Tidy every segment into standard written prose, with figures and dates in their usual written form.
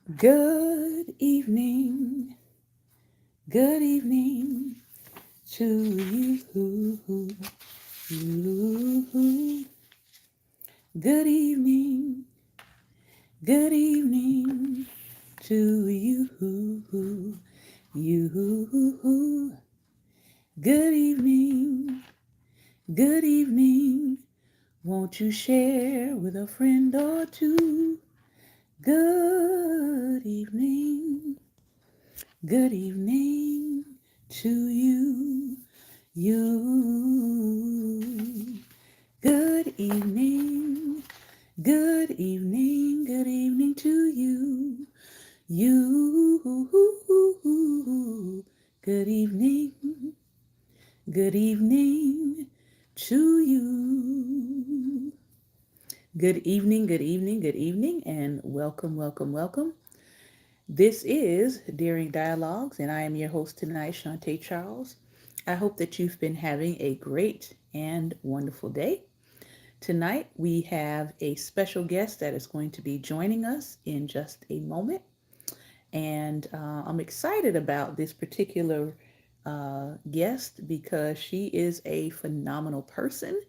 Good evening to you. Good evening to you. You. Good evening. Won't you share with a friend or two? Good evening to you. You. Good evening to you. You. Good evening to you. Good evening, and welcome. This is Daring Dialogues, and I am your host tonight, Shantae Charles. I hope that you've been having a great and wonderful day. Tonight, we have a special guest that is going to be joining us in just a moment. And I'm excited about this particular guest because she is a phenomenal person.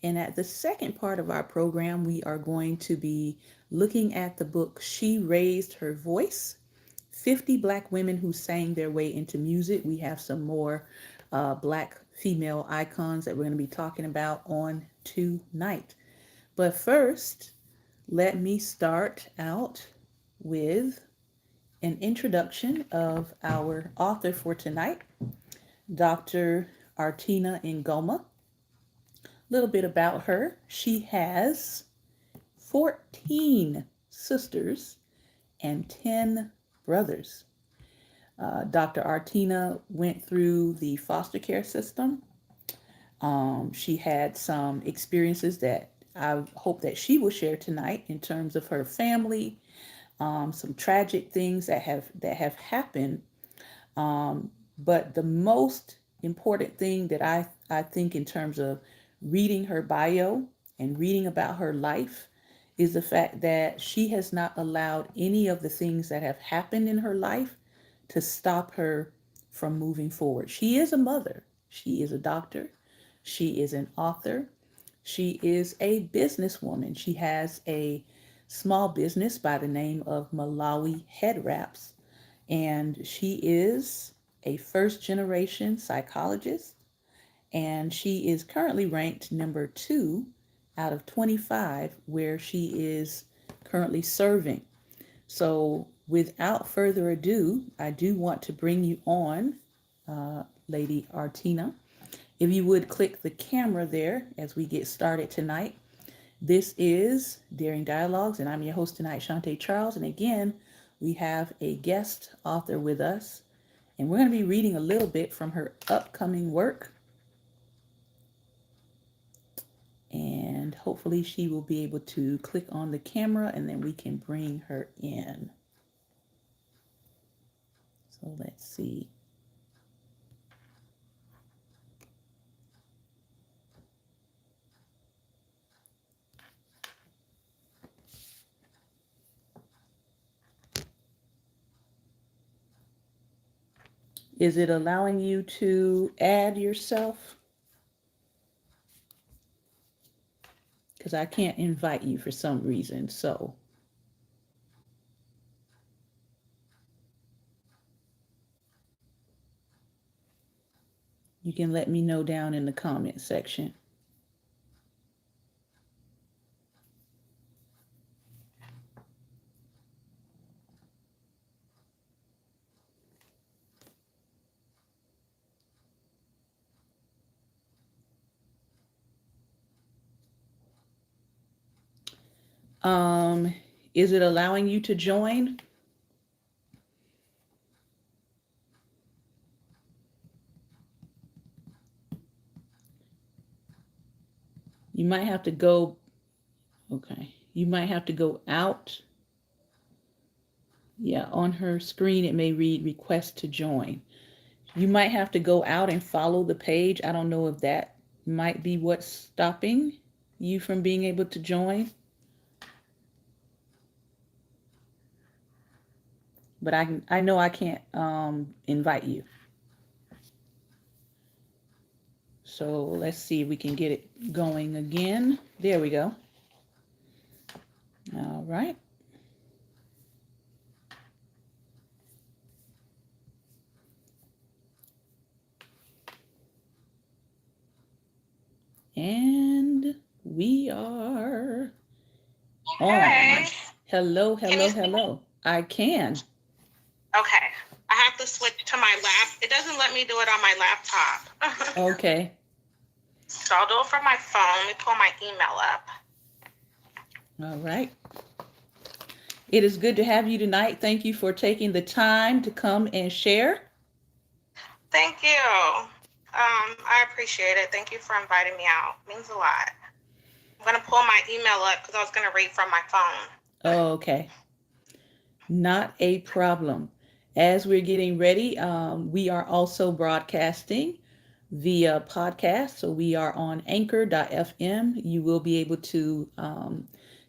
And at the second part of our program, we are going to be looking at the book She Raised Her Voice, 50 Black Women Who Sang Their Way into Music. We have some more Black female icons that we're going to be talking about on tonight. But first, let me start out with an introduction of our author for tonight, Dr. Arttina Ngoma. A little bit about her. She has 14 sisters and 10 brothers. Dr. Arttina went through the foster care system. She had some experiences that I hope that she will share tonight in terms of her family, some tragic things that have happened. But the most important thing that I think in terms of reading her bio and reading about her life is the fact that she has not allowed any of the things that have happened in her life to stop her from moving forward. She is a mother, she is a doctor, she is an author, she is a businesswoman. She has a small business by the name of Malawi Head Wraps, and she is a first generation psychologist, and she is currently ranked number 2 out of 25 where she is currently serving. So without further ado, I do want to bring you on, Lady Arttina. If you would click the camera there as we get started tonight. This is Daring Dialogues, and I'm your host tonight, Shantae Charles. And again, we have a guest author with us, and we're going to be reading a little bit from her upcoming work. And hopefully she will be able to click on the camera and then we can bring her in. So let's see. Is it allowing you to add yourself? Because I can't invite you for some reason, so. You can let me know down in the comment section. Is it allowing you to join? You might have to go, okay. You might have to go out. Yeah, on her screen, it may read request to join. You might have to go out and follow the page. I don't know if that might be what's stopping you from being able to join. but I know I can't invite you. So let's see if we can get it going again. There we go. All right. And we are on. Hey, Hello, can you hello, see me? hello. I can. Okay. I have to switch to my lap. It doesn't let me do it on my laptop. Okay. So I'll do it from my phone. Let me pull my email up. All right. It is good to have you tonight. Thank you for taking the time to come and share. Thank you. I appreciate it. Thank you for inviting me out. It means a lot. I'm going to pull my email up because I was going to read from my phone. Okay. Not a problem. As we're getting ready, we are also broadcasting via podcast. So we are on anchor.fm. You will be able to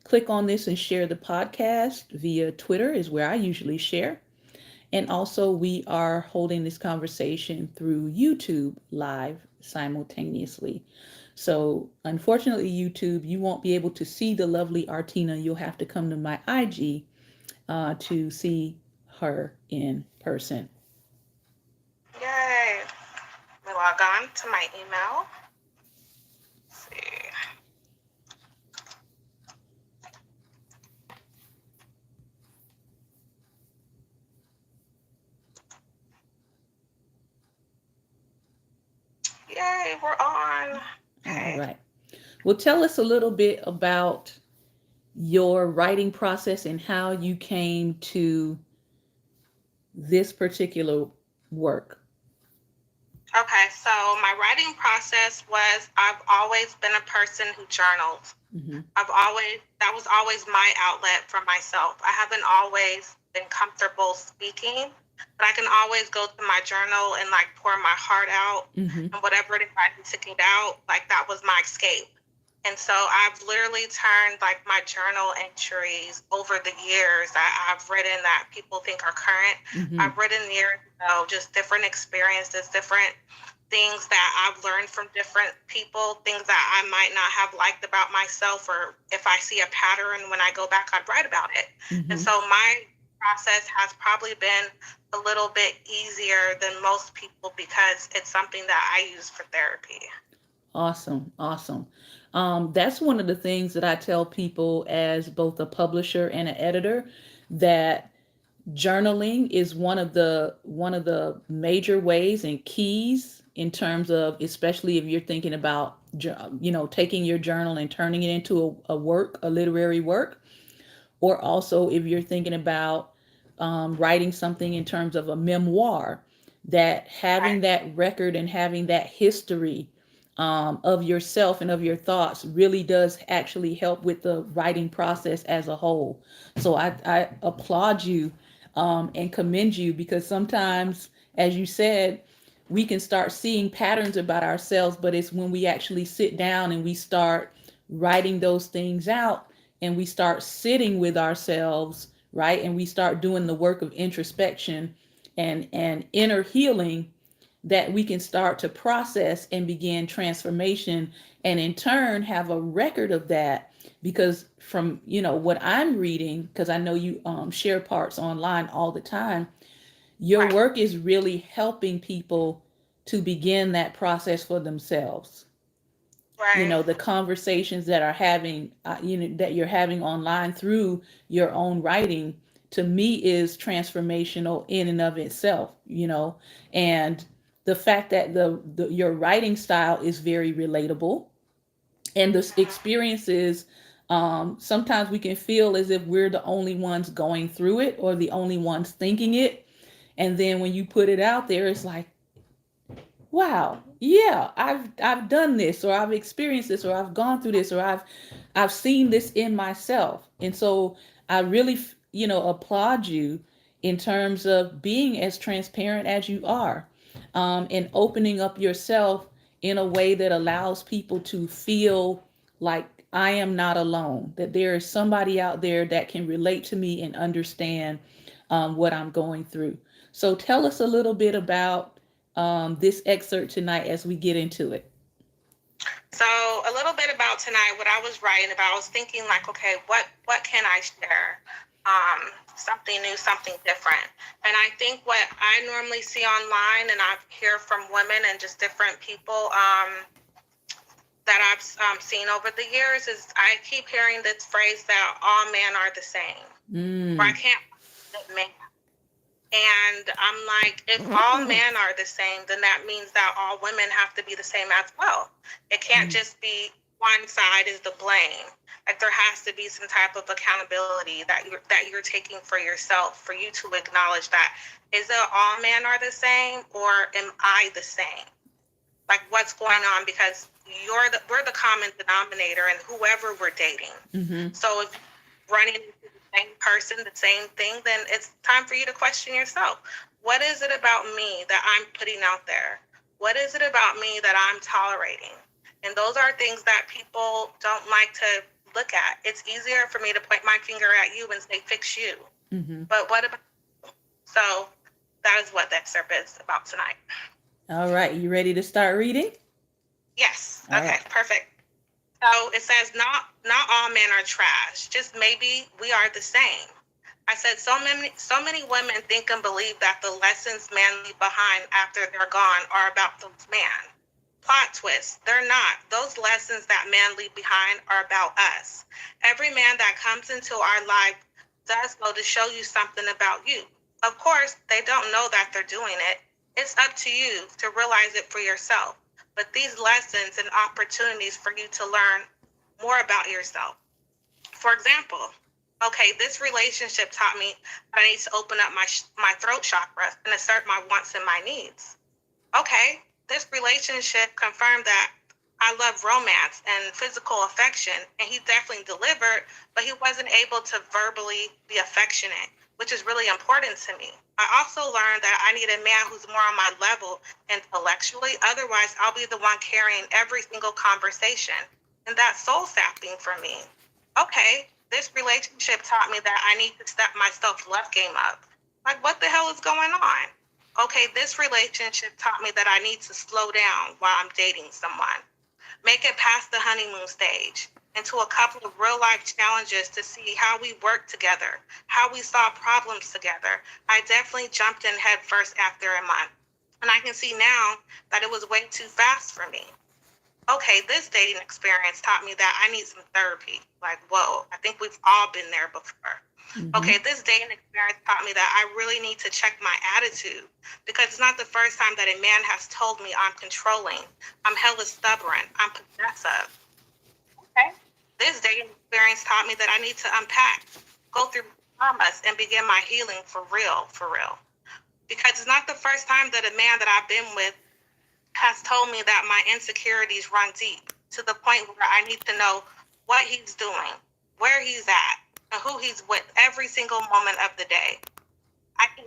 click on this and share the podcast via Twitter, is where I usually share. And also, we are holding this conversation through YouTube live simultaneously. So, unfortunately, YouTube, you won't be able to see the lovely Arttina. You'll have to come to my IG to see her in person. Yay. Let me log on to my email. Let's see. Yay, we're on. All Okay. right. Well, tell us a little bit about your writing process and how you came to this particular work. Okay, so my writing process was I've always been a person who journals. Mm-hmm. That was always my outlet for myself. I haven't always been comfortable speaking, but I can always go to my journal and like pour my heart out Mm-hmm. and whatever it is I need to get out, like that was my escape. And so I've literally turned like my journal entries over the years that I've written that people think are current. Mm-hmm. I've written years ago, just different experiences, different things that I've learned from different people, things that I might not have liked about myself, or if I see a pattern when I go back, I'd write about it. And Mm-hmm. so my process has probably been a little bit easier than most people because it's something that I use for therapy. Awesome. Awesome. That's one of the things that I tell people as both a publisher and an editor, that journaling is one of the major ways and keys in terms of, especially if you're thinking about taking your journal and turning it into a literary work, or also if you're thinking about writing something in terms of a memoir, that having Right. that record and having that history of yourself and of your thoughts really does actually help with the writing process as a whole. So I applaud you and commend you, because sometimes, as you said, we can start seeing patterns about ourselves, but it's when we actually sit down and we start writing those things out and we start sitting with ourselves, right? And we start doing the work of introspection and inner healing, that we can start to process and begin transformation, and in turn have a record of that. Because from what I'm reading, because I know you share parts online all the time, your Right. work is really helping people to begin that process for themselves. Right. The conversations that are having that you're having online through your own writing, to me, is transformational in and of itself. And the fact that your writing style is very relatable, and the experiences, sometimes we can feel as if we're the only ones going through it or the only ones thinking it, and then when you put it out there, it's like, wow, yeah, I've done this, or I've experienced this, or I've gone through this, or I've seen this in myself. And so I really applaud you in terms of being as transparent as you are, and opening up yourself in a way that allows people to feel like I am not alone, that there is somebody out there that can relate to me and understand what I'm going through. So tell us a little bit about this excerpt tonight as we get into it. So a little bit about tonight, what I was writing about, I was thinking like, okay, what can I share? Something new, something different. And I think what I normally see online and I hear from women and just different people that I've seen over the years is I keep hearing this phrase that all men are the same. Or I Mm. can't find man. And I'm like, if all men are the same, then that means that all women have to be the same as well. It can't Mm. just be one side is the blame. Like there has to be some type of accountability that you're taking for yourself, for you to acknowledge that is it all men are the same or am I the same? Like what's going on because we're the common denominator and whoever we're dating. Mm-hmm. So if running into the same person, the same thing, then it's time for you to question yourself. What is it about me that I'm putting out there? What is it about me that I'm tolerating? And those are things that people don't like to look at. It's easier for me to point my finger at you and say, fix you. Mm-hmm. But what about? So that is what the excerpt is about tonight. All right, you ready to start reading? Yes. All Okay, right. perfect. So it says not all men are trash. Just maybe we are the same. I said so many women think and believe that the lessons men leave behind after they're gone are about those men. Plot twist, they're not. Those lessons that men leave behind are about us. Every man that comes into our life does go to show you something about you. Of course, they don't know that they're doing it. It's up to you to realize it for yourself. But these lessons and opportunities for you to learn more about yourself. For example, okay, this relationship taught me that I need to open up my throat chakra and assert my wants and my needs. Okay, this relationship confirmed that I love romance and physical affection, and he definitely delivered, but he wasn't able to verbally be affectionate, which is really important to me. I also learned that I need a man who's more on my level intellectually, otherwise, I'll be the one carrying every single conversation, and that's soul sapping for me. Okay, this relationship taught me that I need to step my self love game up. Like, what the hell is going on? Okay, this relationship taught me that I need to slow down while I'm dating someone. Make it past the honeymoon stage into a couple of real life challenges to see how we work together, how we solve problems together. I definitely jumped in head first after a month. And I can see now that it was way too fast for me. Okay, this dating experience taught me that I need some therapy. Like, whoa, I think we've all been there before. Mm-hmm. Okay, this dating experience taught me that I really need to check my attitude because it's not the first time that a man has told me I'm controlling, I'm hella stubborn, I'm possessive. Okay. This dating experience taught me that I need to unpack, go through traumas, and begin my healing for real, for real. Because it's not the first time that a man that I've been with has told me that my insecurities run deep to the point where I need to know what he's doing, where he's at, and who he's with every single moment of the day. I can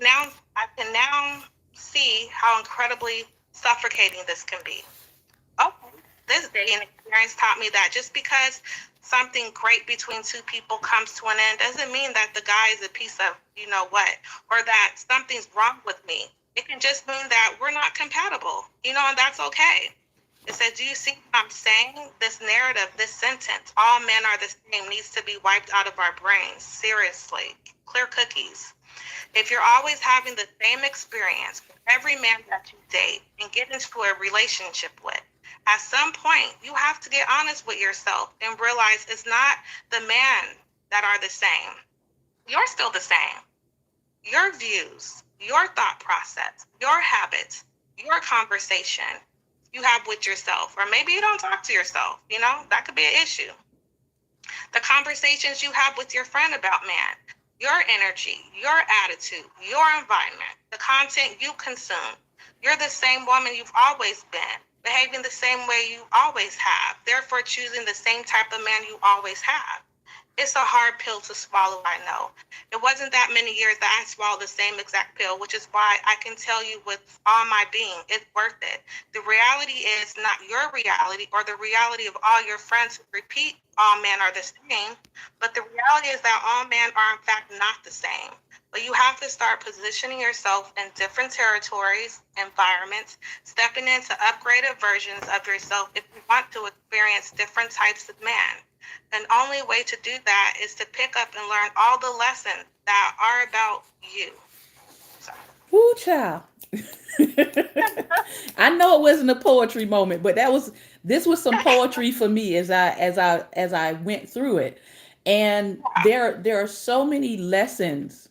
now see how incredibly suffocating this can be. Okay, this dating experience taught me that just because something great between two people comes to an end doesn't mean that the guy is a piece of you know what or that something's wrong with me. It can just mean that we're not compatible, and that's okay. It says, do you see what I'm saying? This narrative, this sentence, all men are the same, needs to be wiped out of our brains. Seriously. Clear cookies. If you're always having the same experience with every man that you date and get into a relationship with, at some point you have to get honest with yourself and realize it's not the man that are the same. You're still the same. Your views, your thought process, your habits, your conversation you have with yourself, or maybe you don't talk to yourself, that could be an issue. The conversations you have with your friend about man, your energy, your attitude, your environment, the content you consume. You're the same woman you've always been, behaving the same way you always have, therefore choosing the same type of man you always have. It's a hard pill to swallow, I know. It wasn't that many years that I swallowed the same exact pill, which is why I can tell you with all my being, it's worth it. The reality is not your reality or the reality of all your friends who repeat all men are the same, but the reality is that all men are in fact not the same. But you have to start positioning yourself in different territories, environments, stepping into upgraded versions of yourself if you want to experience different types of man. And only way to do that is to pick up and learn all the lessons that are about you. So, Woo, child. I know it wasn't a poetry moment, but this was some poetry for me as I went through it. And there are so many lessons.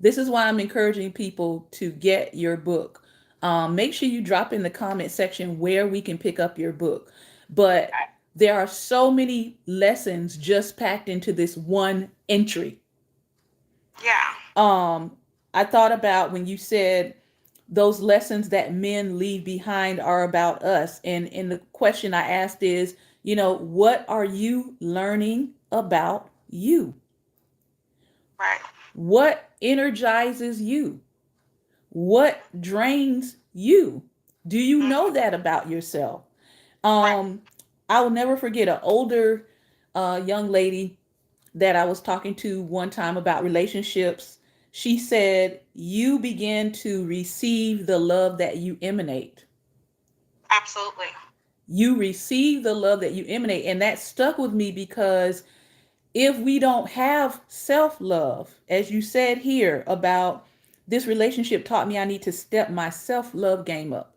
This is why I'm encouraging people to get your book. Make sure you drop in the comment section where we can pick up your book. But there are so many lessons just packed into this one entry. yeah, um I thought about when you said those lessons that men leave behind are about us, and the question I asked is, what are you learning about you? right. What energizes you? What drains you? Do you know Mm-hmm, that about yourself? right. um I will never forget an older young lady that I was talking to one time about relationships. She said, you begin to receive the love that you emanate. Absolutely. You receive the love that you emanate. And that stuck with me because if we don't have self love, as you said here about this relationship taught me I need to step my self love game up.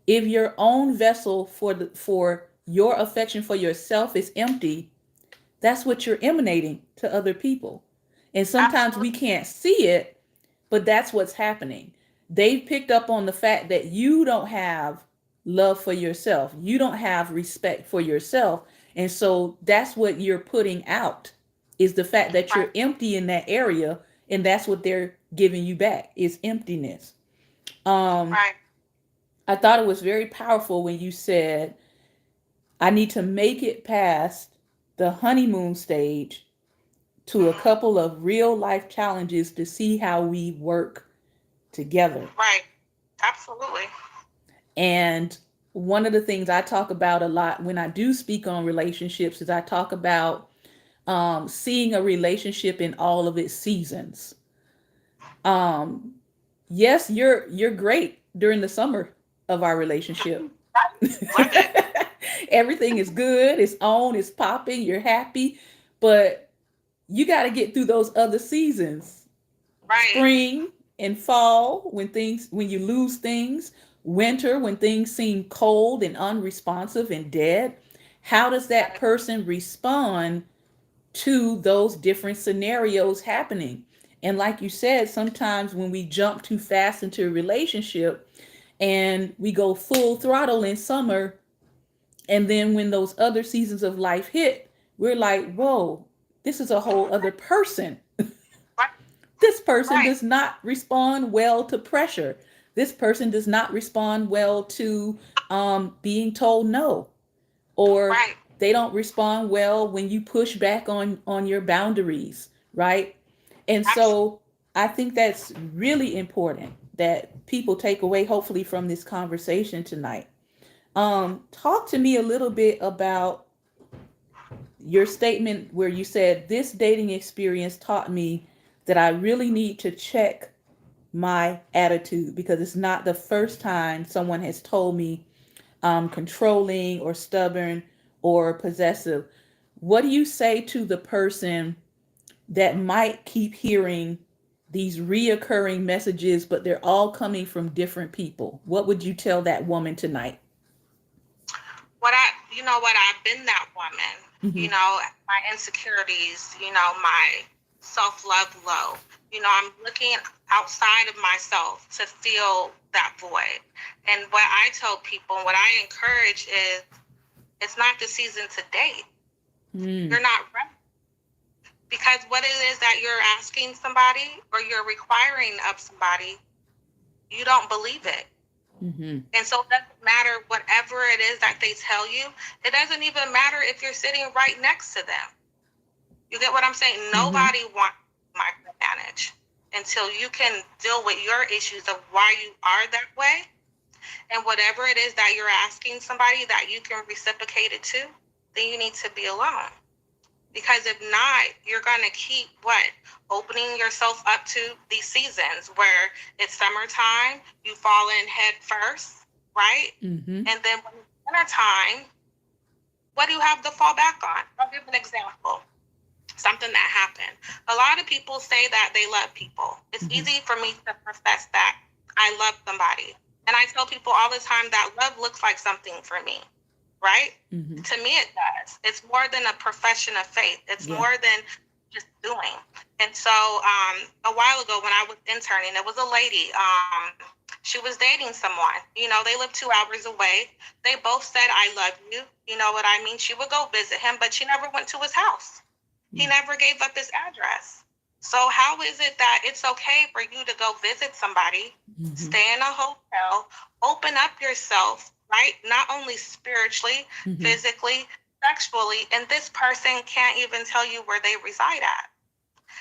If your own vessel for your affection for yourself is empty, that's what you're emanating to other people. And sometimes we Absolutely. can't see it, but that's what's happening. They've picked up on the fact that you don't have love for yourself, you don't have respect for yourself. And so that's what you're putting out, is the fact that Right. you're empty in that area. And that's what they're giving you back, is emptiness. um Right. I thought it was very powerful when you said, I need to make it past the honeymoon stage to a Mm-hmm, couple of real life challenges to see how we work together. right. Absolutely. And one of the things I talk about a lot when I do speak on relationships is I talk about seeing a relationship in all of its seasons. Um, yes, you're great during the summer of our relationship. Right. Love it. Everything is good, it's on, it's popping, you're happy, but you got to get through those other seasons, Right. spring and fall when you lose things, winter when things seem cold and unresponsive and dead. How does that Right. person respond to those different scenarios happening? And like you said, sometimes when we jump too fast into a relationship and we go full throttle in summer, and then when those other seasons of life hit, we're like, whoa, this is a whole other person. Right. This person Right. does not respond well to pressure. This person does not respond well to being told no, or Right. they don't respond well when you push back on your boundaries, right? And Absolutely. so I think that's really important that people take away, hopefully, from this conversation tonight. Talk to me a little bit about your statement where you said this dating experience taught me that I really need to check my attitude, because it's not the first time someone has told me I'm controlling or stubborn or possessive. What do you say to the person that might keep hearing these reoccurring messages, but they're all coming from different people? What would you tell that woman tonight? You know what, I've been that woman, Mm-hmm. my insecurities, my self-love low. I'm looking outside of myself to fill that void. And what I tell people, what I encourage is, it's not the season to date. Mm-hmm. You're not ready. Because what it is that you're asking somebody or you're requiring of somebody, you don't believe it. Mm-hmm. And so it doesn't matter whatever it is that they tell you. It doesn't even matter if you're sitting right next to them. You get what I'm saying? Mm-hmm. Nobody wants to micromanage until you can deal with your issues of why you are that way. And whatever it is that you're asking somebody that you can reciprocate it to, then you need to be alone. Because if not, you're going to keep what? Opening yourself up to these seasons where it's summertime, you fall in head first, right? Mm-hmm. And then when it's wintertime, what do you have to fall back on? I'll give an example. Something that happened. A lot of people say that they love people. It's Mm-hmm. easy for me to profess that I love somebody. And I tell people all the time that love looks like something for me, right? Mm-hmm. To me, it does. It's more than a profession of faith. It's Yeah. more than just doing. And so a while ago when I was interning, there was a lady. She was dating someone. You know, they lived 2 hours away. They both said, I love you. You know what I mean? She would go visit him, but she never went to his house. He Yeah. never gave up his address. So how is it that it's okay for you to go visit somebody, Mm-hmm. stay in a hotel, open up yourself, right? Not only spiritually, Mm-hmm. physically, sexually, and this person can't even tell you where they reside at.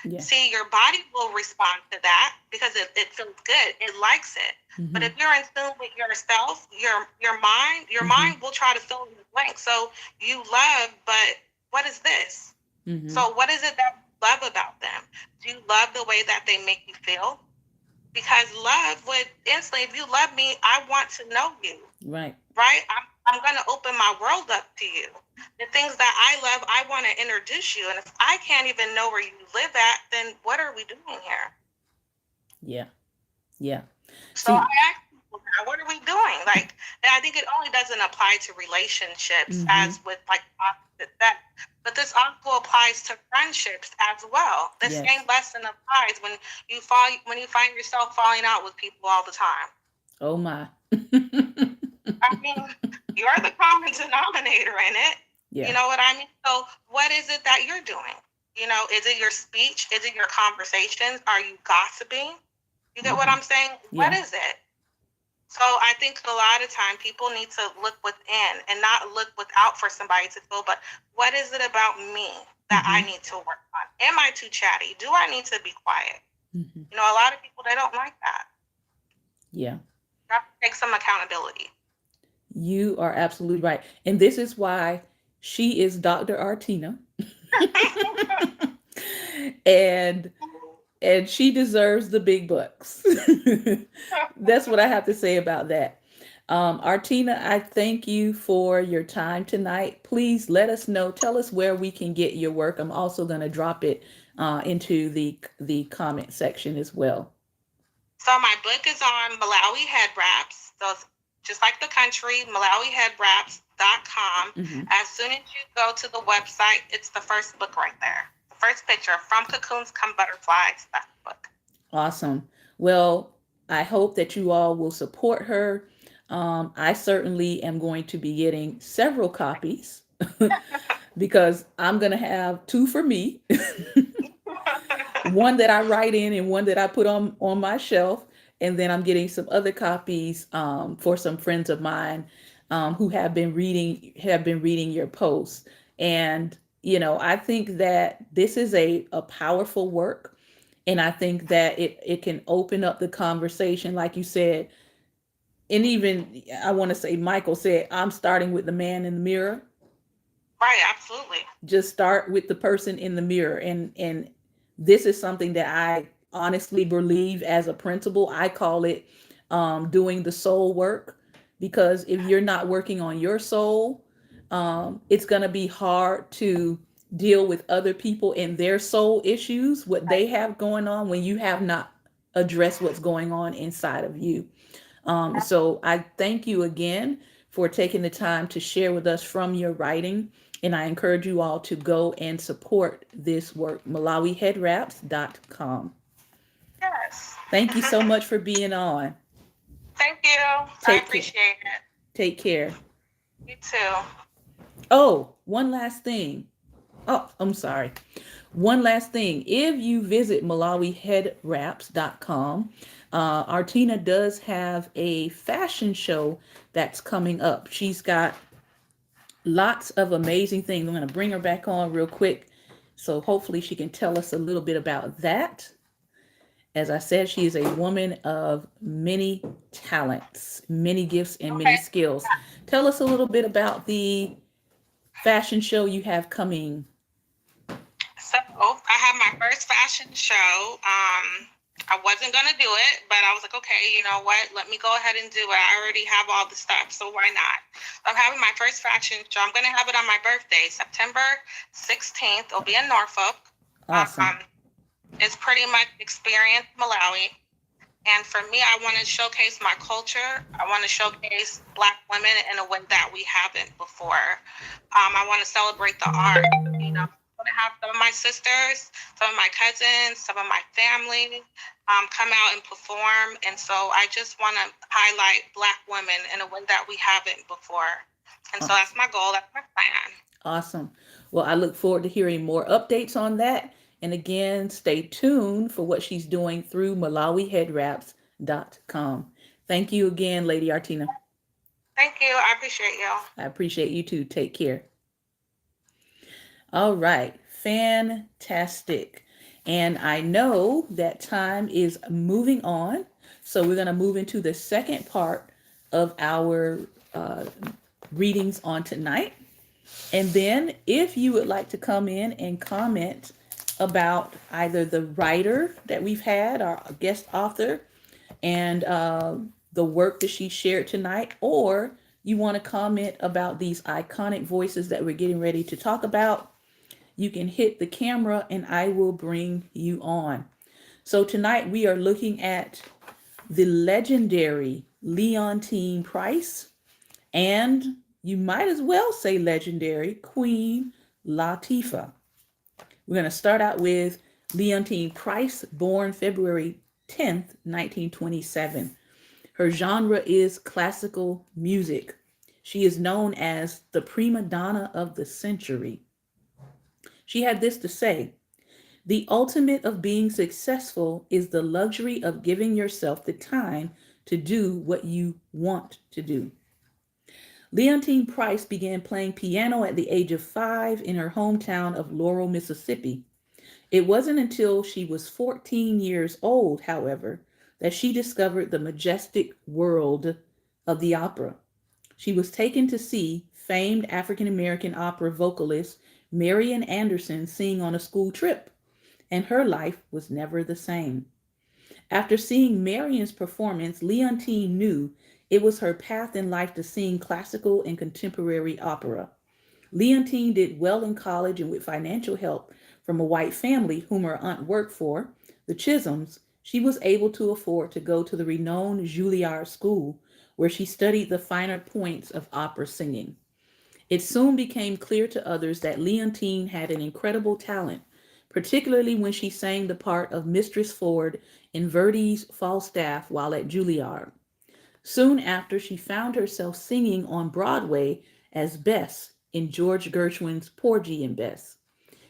Yeah. See, your body will respond to that because it feels good. It likes it. But Mm-hmm. if you're in tune with yourself, your Mm-hmm. mind will try to fill in the blank. So you love, but what is this? Mm-hmm. So what is it that you love about them? Do you love the way that they make you feel? Because love would instantly, if you love me, I want to know you, Right. right? I'm going to open my world up to you. The things that I love, I want to introduce you. And if I can't even know where you live at, then what are we doing here? Yeah. Yeah. So I See. ask people now, what are we doing? Like, and I think it only doesn't apply to relationships Mm-hmm. as with like opposite sex, but this also applies to friendships as well. The Yes. same lesson applies when you find yourself falling out with people all the time. Oh my. I mean, you're the common denominator in it. You Yeah. know what I mean? So what is it that you're doing? You know, is it your speech? Is it your conversations? Are you gossiping? You get what Mm-hmm. I'm saying? What Yeah. is it? So I think a lot of time people need to look within and not look without for somebody to feel, but what is it about me that I Mm-hmm. need to work on? Am I too chatty? Do I need to be quiet? Mm-hmm. You know, a lot of people, they don't like that. Yeah. You have to take some accountability. You are absolutely right. And this is why she is Dr. Artina. and and she deserves the big bucks. That's what I have to say about that. Artina, I thank you for your time tonight. Please let us know. Tell us where we can get your work. I'm also going to drop it into the comment section as well. So my book is on Malawi Head Wraps. So it's just like the country, MalawiHeadWraps.com. Mm-hmm. As soon as you go to the website, it's the first book right there. The first picture, From Cocoons Come Butterflies. That's the book. Awesome. Well, I hope that you all will support her. I certainly am going to be getting several copies because I'm going to have two for me, one that I write in and one that I put on my shelf. And then I'm getting some other copies for some friends of mine who have been reading your posts. And I think that this is a powerful work, and I think that it can open up the conversation, like you said. And even I want to say, Michael said, I'm starting with the man in the mirror. Right, absolutely. Just start with the person in the mirror. And this is something that I honestly believe as a principle. I call it doing the soul work, because if you're not working on your soul, it's going to be hard to deal with other people and their soul issues, what they have going on, when you have not addressed what's going on inside of you. So I thank you again for taking the time to share with us from your writing. And I encourage you all to go and support this work, MalawiHeadWraps.com. Yes. Thank you so much for being on. Thank you. I Take care. appreciate it. Take care. You too. Oh, one last thing. Oh, I'm sorry. One last thing. If you visit MalawiHeadWraps.com, Artina does have a fashion show that's coming up. She's got lots of amazing things. I'm going to bring her back on real quick. So hopefully she can tell us a little bit about that. As I said, she is a woman of many talents, many gifts, and many Okay. skills. Tell us a little bit about the fashion show you have coming. So I had my first fashion show. I wasn't gonna do it, but I was like, okay, you know what? Let me go ahead and do it. I already have all the stuff, so why not? I'm having my first fashion show. I'm gonna have it on my birthday, September 16th. It'll be in Norfolk. Awesome. Um, it's pretty much experience Malawi. And for me, I want to showcase my culture. I want to showcase Black women in a way that we haven't before. I want to celebrate the art. You know, I want to have some of my sisters, some of my cousins, some of my family come out and perform. And so I just want to highlight Black women in a way that we haven't before. And so that's Awesome. my goal. That's my plan. Awesome. Well, I look forward to hearing more updates on that. And again, stay tuned for what she's doing through MalawiHeadWraps.com. Thank you again, Lady Arttina. Thank you. I appreciate you. I appreciate you too. Take care. All right. Fantastic. And I know that time is moving on. So we're going to move into the second part of our uh, readings on tonight. And then, if you would like to come in and comment about either the writer that we've had, our guest author, and the work that she shared tonight, or you want to comment about these iconic voices that we're getting ready to talk about, you can hit the camera and I will bring you on. So, tonight we are looking at the legendary Leontyne Price, and you might as well say legendary Queen Latifah. We're going to start out with Leontyne Price, born February 10th, 1927. Her genre is classical music. She is known as the prima donna of the century. She had this to say: the ultimate of being successful is the luxury of giving yourself the time to do what you want to do. Leontyne Price began playing piano at the age of 5 in her hometown of Laurel, Mississippi. It wasn't until she was 14 years old, however, that she discovered the majestic world of the opera. She was taken to see famed African American opera vocalist Marian Anderson sing on a school trip, and her life was never the same. After seeing Marian's performance, Leontyne knew it was her path in life to sing classical and contemporary opera. Leontyne did well in college, and with financial help from a white family whom her aunt worked for, the Chisholms, she was able to afford to go to the renowned Juilliard School, where she studied the finer points of opera singing. It soon became clear to others that Leontyne had an incredible talent, particularly when she sang the part of Mistress Ford in Verdi's Falstaff while at Juilliard. Soon after, she found herself singing on Broadway as Bess in George Gershwin's Porgy and Bess.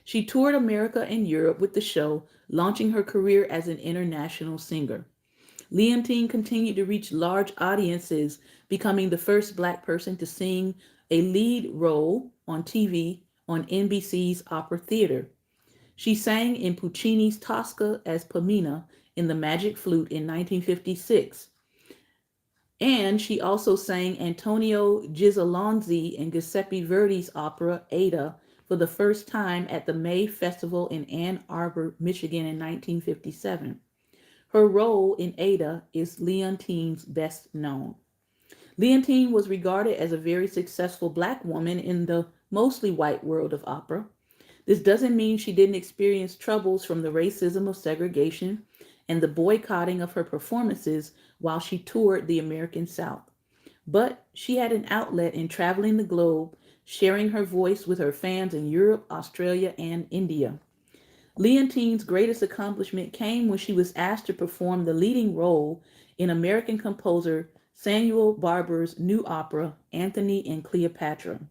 She toured America and Europe with the show, launching her career as an international singer. Leontyne continued to reach large audiences, becoming the first Black person to sing a lead role on TV on NBC's Opera Theater. She sang in Puccini's Tosca as Pamina in The Magic Flute in 1956, and she also sang Antonio Ghisalonzi in Giuseppe Verdi's opera Ada for the first time at the May Festival in Ann Arbor, Michigan in 1957. Her role in Ada is Leontyne's best known. Leontyne was regarded as a very successful Black woman in the mostly white world of opera. This doesn't mean she didn't experience troubles from the racism of segregation and the boycotting of her performances while she toured the American South. But she had an outlet in traveling the globe, sharing her voice with her fans in Europe, Australia, and India. Leontyne's greatest accomplishment came when she was asked to perform the leading role in American composer Samuel Barber's new opera, Antony and Cleopatra,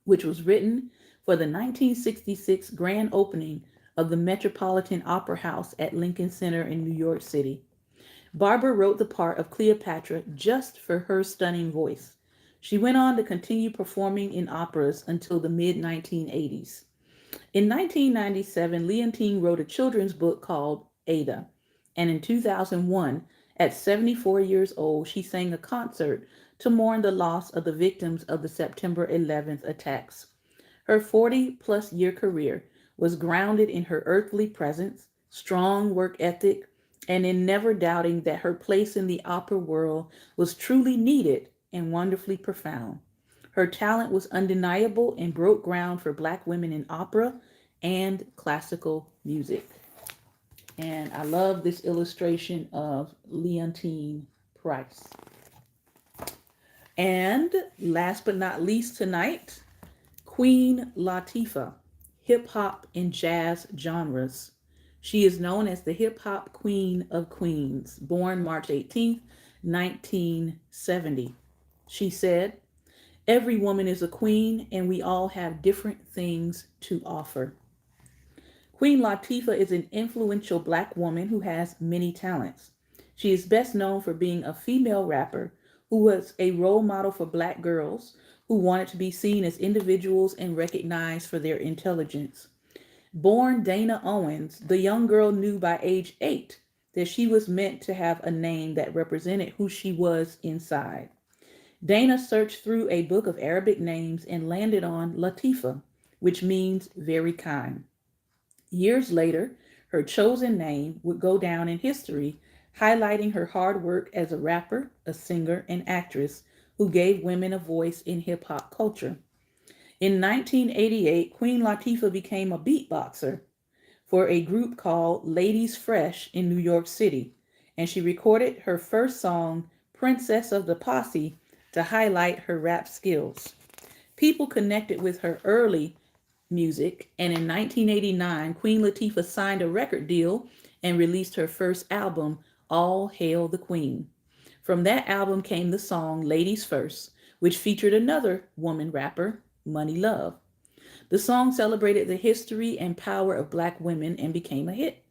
which was written for the 1966 grand opening of the Metropolitan Opera House at Lincoln Center in New York City. Barber wrote the part of Cleopatra just for her stunning voice. She went on to continue performing in operas until the mid 1980s. In 1997, Leontyne wrote a children's book called Ada, and in 2001, at 74 years old, she sang a concert to mourn the loss of the victims of the September 11th attacks. Her 40-plus year career was grounded in her earthly presence, strong work ethic, and in never doubting that her place in the opera world was truly needed and wonderfully profound. Her talent was undeniable and broke ground for Black women in opera and classical music. And I love this illustration of Leontyne Price. And last but not least tonight, Queen Latifah, hip hop and jazz genres. She is known as the hip hop queen of queens, born March 18th, 1970. She said, "Every woman is a queen, and we all have different things to offer." Queen Latifah is an influential Black woman who has many talents. She is best known for being a female rapper who was a role model for Black girls who wanted to be seen as individuals and recognized for their intelligence. Born Dana Owens, the young girl knew by age 8 that she was meant to have a name that represented who she was inside. Dana searched through a book of Arabic names and landed on Latifah, which means very kind. Years later, her chosen name would go down in history, highlighting her hard work as a rapper, a singer, and actress who gave women a voice in hip hop culture. In 1988, Queen Latifah became a beatboxer for a group called Ladies Fresh in New York City, and she recorded her first song, Princess of the Posse, to highlight her rap skills. People connected with her early music, and in 1989, Queen Latifah signed a record deal and released her first album, All Hail the Queen. From that album came the song Ladies First, which featured another woman rapper, Money Love. The song celebrated the history and power of Black women and became a hit.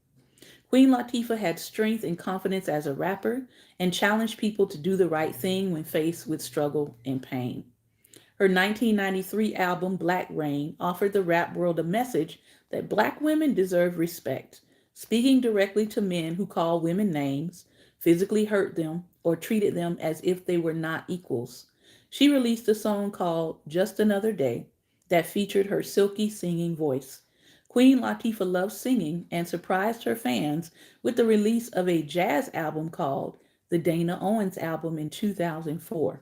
Queen Latifah had strength and confidence as a rapper and challenged people to do the right thing when faced with struggle and pain. Her 1993 album, Black Rain, offered the rap world a message that Black women deserve respect, speaking directly to men who called women names, physically hurt them, or treated them as if they were not equals. She released a song called Just Another Day that featured her silky singing voice. Queen Latifah loved singing and surprised her fans with the release of a jazz album called the Dana Owens Album in 2004.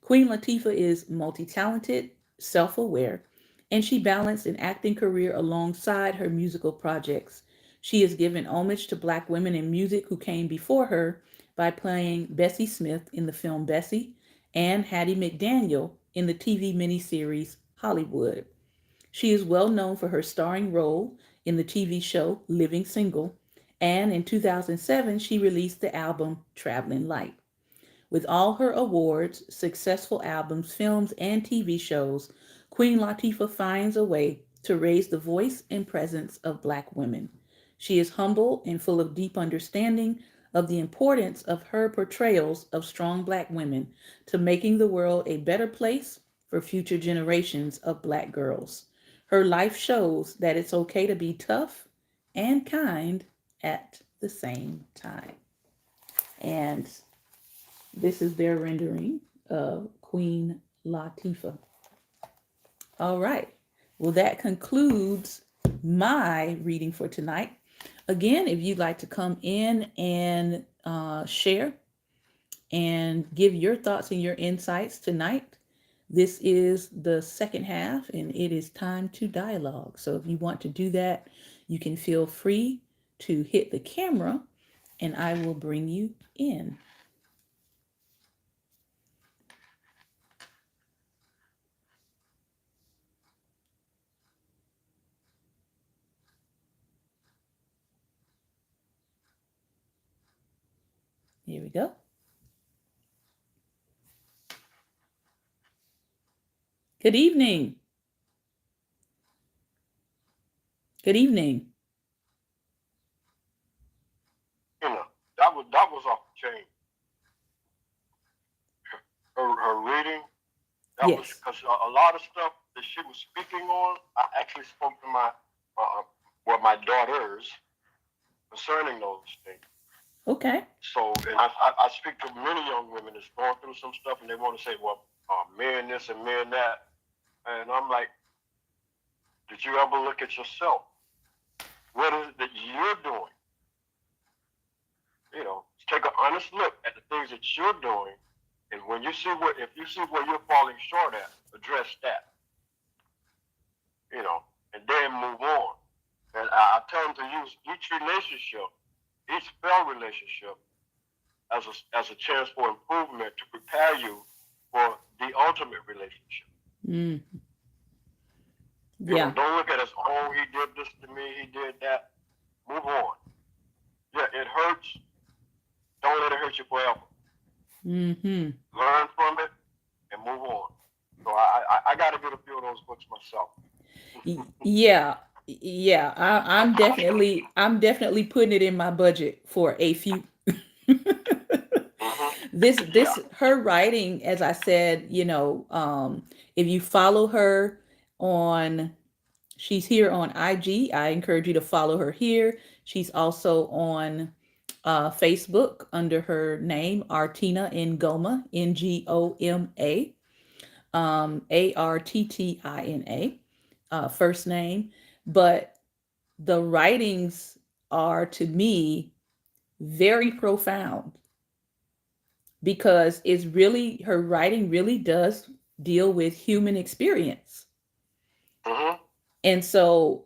Queen Latifah is multi talented, self aware, and she balanced an acting career alongside her musical projects. She has given homage to Black women in music who came before her by playing Bessie Smith in the film Bessie and Hattie McDaniel in the TV miniseries Hollywood. She is well known for her starring role in the TV show Living Single, and in 2007 she released the album Traveling Light. With all her awards, successful albums, films, and TV shows, Queen Latifah finds a way to raise the voice and presence of Black women. She is humble and full of deep understanding of the importance of her portrayals of strong Black women to making the world a better place for future generations of Black girls. Her life shows that it's okay to be tough and kind at the same time. And this is their rendering of Queen Latifah. All right. Well, that concludes my reading for tonight. Again, if you'd like to come in and share and give your thoughts and your insights tonight, this is the second half and it is time to dialogue. So if you want to do that, you can feel free to hit the camera and I will bring you in. Here we go. Good evening. Good evening. That was off the chain. Her reading, that was Yes. because a lot of stuff that she was speaking on, I actually spoke to my daughters concerning those things. Okay. So, and I speak to many young women that's going through some stuff, and they want to say, well, men this and men that, and I'm like, did you ever look at yourself? What is it that you're doing? Take an honest look at the things that you're doing, and when you see if you see where you're falling short at, address that. And then move on. And I tell them to use each relationship, each failed relationship, as a chance for improvement to prepare you for the ultimate relationship. Mm. Yeah. Don't look at us, oh, he did this to me, he did that. Move on. Yeah, it hurts. Don't let it hurt you forever. Mm-hmm. Learn from it and move on. So I got to get a few of those books myself. Yeah. Yeah. I'm definitely putting it in my budget for a few. This Yeah. her writing, as I said, if you follow her on, she's here on IG. I encourage you to follow her here. She's also on Facebook under her name, Arttina Ngoma, Ngoma, Arttina, first name. But the writings are, to me, very profound, because it's really, her writing really does deal with human experience. Mm-hmm. And so,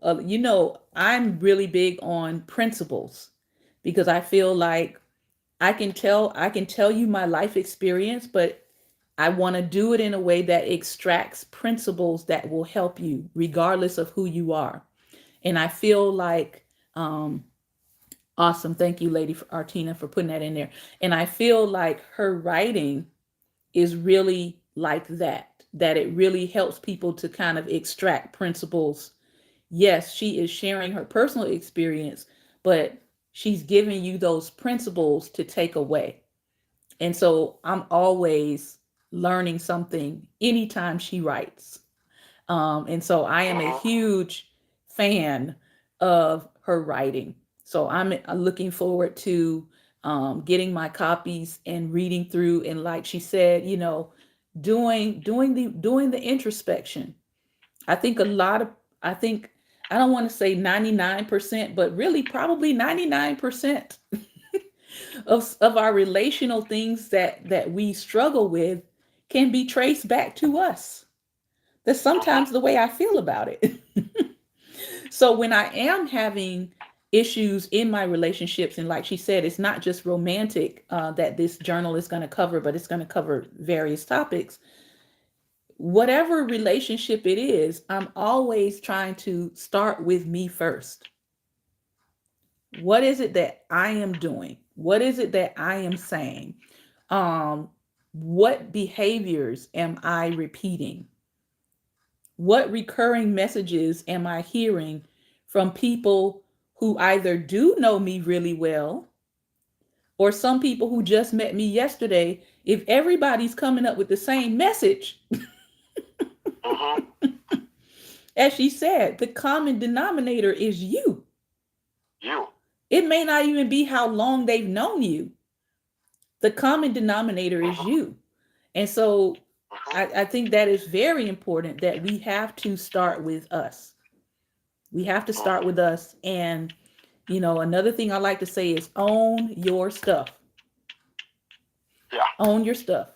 I'm really big on principles, because I feel like I can tell you my life experience, but I want to do it in a way that extracts principles that will help you regardless of who you are. And I feel like, awesome. Thank you, Lady Artina, for putting that in there. And I feel like her writing is really like that it really helps people to kind of extract principles. Yes, she is sharing her personal experience, but she's giving you those principles to take away. And so I'm always learning something anytime she writes. And so I am a Mm-hmm. huge fan of her writing. So I'm looking forward to getting my copies and reading through. And like she said, doing the introspection. I think a lot of I think I don't want to say 99%, but really probably 99% of our relational things that we struggle with can be traced back to us. That's sometimes the way I feel about it. So when I am having issues in my relationships, and like she said, it's not just romantic that this journal is going to cover, but it's going to cover various topics. Whatever relationship it is, I'm always trying to start with me first. What is it that I am doing? What is it that I am saying? Um, what behaviors am I repeating? What recurring messages am I hearing from people who either do know me really well, or some people who just met me yesterday? If everybody's coming up with the same message, Mm-hmm. as she said, the common denominator is you. You. It may not even be how long they've known you. The common denominator is Mm-hmm. you. And so Mm-hmm. I think that is very important, that we have to start with us. We have to start Mm-hmm. with us. And, another thing I like to say is own your stuff. Yeah. Own your stuff.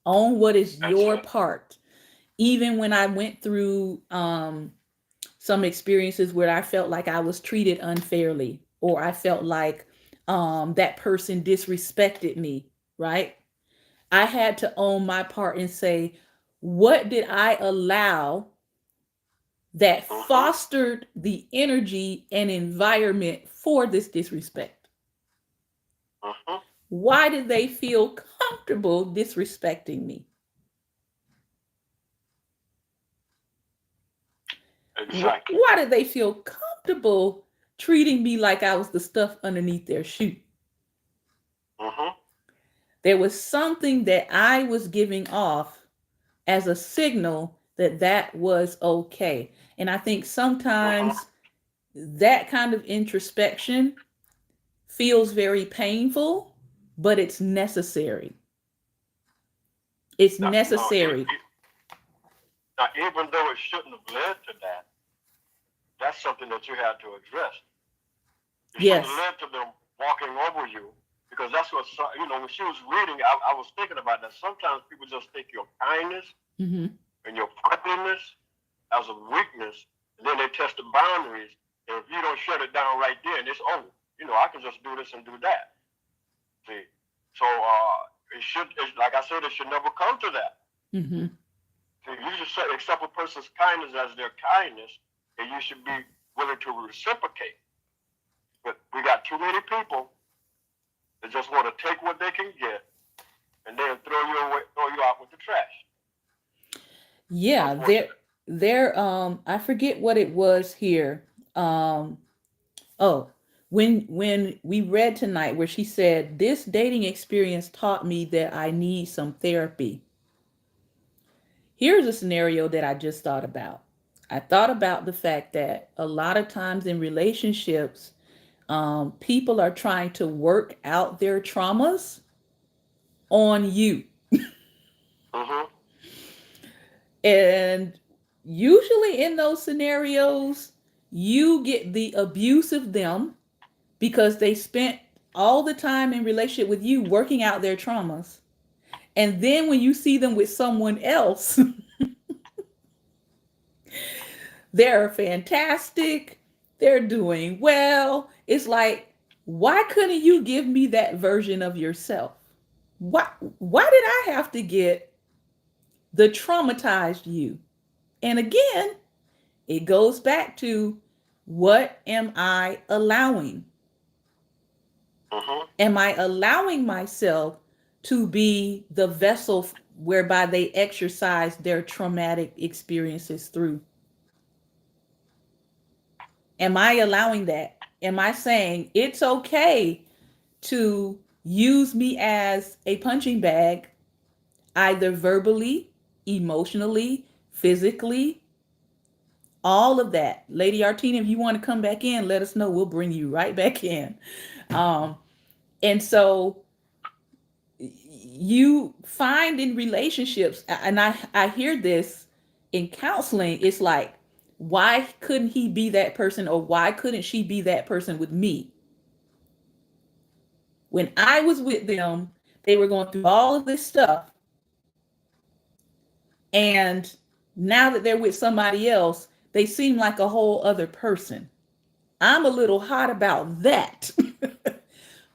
Own what is That's your it. part. Even when I went through some experiences where I felt like I was treated unfairly, or I felt like that person disrespected me, right? I had to own my part and say, what did I allow that Mm-hmm. fostered the energy and environment for this disrespect? Mm-hmm. Why did they feel comfortable disrespecting me? Exactly. Why did they feel comfortable treating me like I was the stuff underneath their shoe? Mm-hmm. There was something that I was giving off as a signal that that was okay. And I think Mm-hmm. sometimes that kind of introspection feels very painful, but it's necessary. It's Now, necessary. now, even though it shouldn't have led to that, that's something that you had to address. it shouldn't have Yes. led to them walking over you, because that's what, when she was reading, I was thinking about that. Sometimes people just take your kindness Mm-hmm. and your friendliness as a weakness, and then they test the boundaries. And if you don't shut it down right then, it's over. I can just do this and do that. See, so like I said, it should never come to that. Mm-hmm. See, you should accept a person's kindness as their kindness, and you should be willing to reciprocate. But we got too many people that just want to take what they can get and then throw you out with the trash. Yeah, I forget what it was here. Um oh, when we read tonight where she said this dating experience taught me that I need some therapy. Here's a scenario that I just thought about. I thought about the fact that a lot of times in relationships, people are trying to work out their traumas on you. Mm-hmm. And usually in those scenarios, you get the abuse of them because they spent all the time in relationship with you working out their traumas. And then when you see them with someone else, they're fantastic, they're doing well. It's like, why couldn't you give me that version of yourself? Why did I have to get the traumatized you? And again, it goes back to, what am I allowing? Mm-hmm. Am I allowing myself to be the vessel whereby they exercise their traumatic experiences through? Am I allowing that? Am I saying it's okay to use me as a punching bag, either verbally, emotionally, physically, all of that? Lady Arttina, if you want to come back in, let us know. We'll bring you right back in. Um, and so you find in relationships, and I hear this in counseling, it's like, why couldn't he be that person, or why couldn't she be that person with me? When I was with them, they were going through all of this stuff, and now that they're with somebody else, they seem like a whole other person. I'm a little hot about that.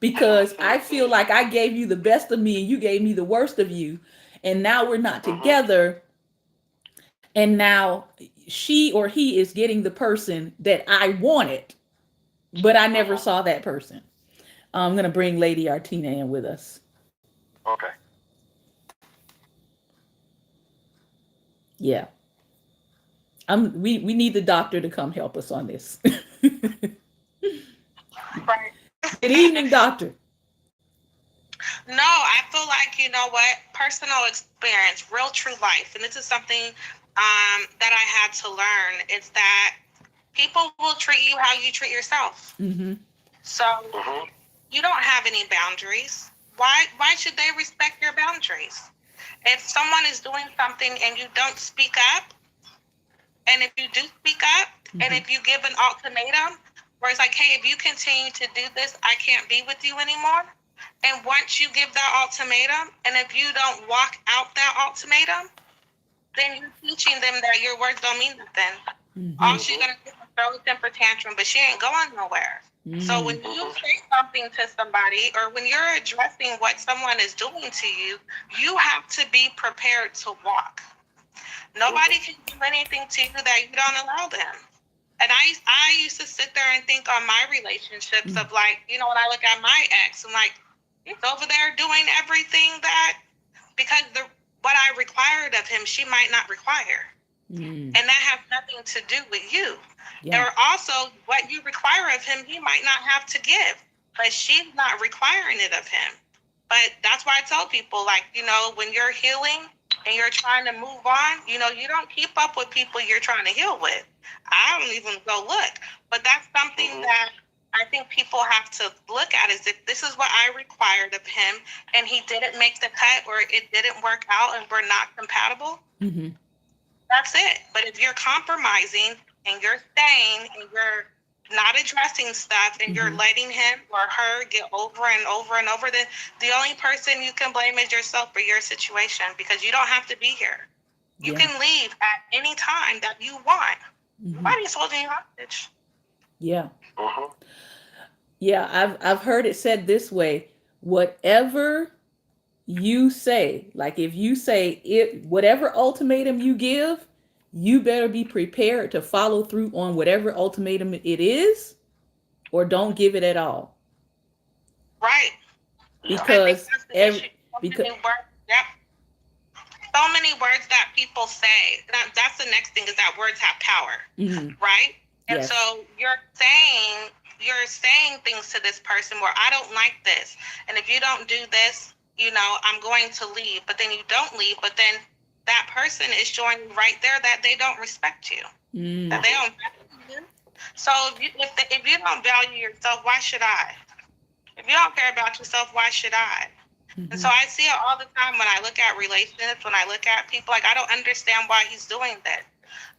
Because I feel like I gave you the best of me and you gave me the worst of you, and now we're not Mm-hmm. together, and now she or he is getting the person that I wanted, but I never Mm-hmm. saw that person. I'm going to bring Lady Artina in with us. Okay. Yeah. We need the doctor to come help us on this. Right. Good evening, doctor. No, I feel like, you know what, personal experience, real true life, and this is something that I had to learn, is that people will treat you how you treat yourself. Mm-hmm. So Mm-hmm. you don't have any boundaries. Why should they respect your boundaries? If someone is doing something and you don't speak up, and if you do speak up, and Mm-hmm. if you give an ultimatum where it's like, hey, if you continue to do this, I can't be with you anymore. And once you give that ultimatum, and if you don't walk out that ultimatum, then you're teaching them that your words don't mean nothing. All Mm-hmm. she's gonna do is throw a temper tantrum, but she ain't going nowhere. So when Mm. you say something to somebody, or when you're addressing what someone is doing to you, you have to be prepared to walk. Nobody can do anything to you that you don't allow them. And I used to sit there and think on my relationships Mm. of, like, when I look at my ex, I'm like, he's over there doing everything that, because what I required of him, she might not require. Mm. And that has nothing to do with you. Yeah. Or also, what you require of him, he might not have to give, but she's not requiring it of him. But that's why I tell people, like, when you're healing and you're trying to move on, you don't keep up with people you're trying to heal with. I don't even go look. But that's something Mm-hmm. that I think people have to look at, is if this is what I required of him and he didn't make the cut, or it didn't work out and we're not compatible, Mm-hmm. that's it. But if you're compromising and you're staying and you're not addressing stuff, and you're letting him or her get over and over and over, then the only person you can blame is yourself for your situation, because you don't have to be here. You can leave at any time that you want. Nobody's holding you hostage. Yeah. Uh-huh. Yeah, I've heard it said this way: whatever you say, like if you say it, whatever ultimatum you give, you better be prepared to follow through on whatever ultimatum it is, or don't give it at all. Right. I think Because that's the every issue. So because many words, yep. So many words that people say. That's the next thing, is that words have power, right? And yes. so you're saying things to this person where, I don't like this, and if you don't do this, I'm going to leave. But then you don't leave. But then that person is showing you right there that they don't respect you, that they don't value you. So if you don't value yourself, why should I? If you don't care about yourself, why should I? And so I see it all the time when I look at relationships, when I look at people, like, I don't understand why he's doing that.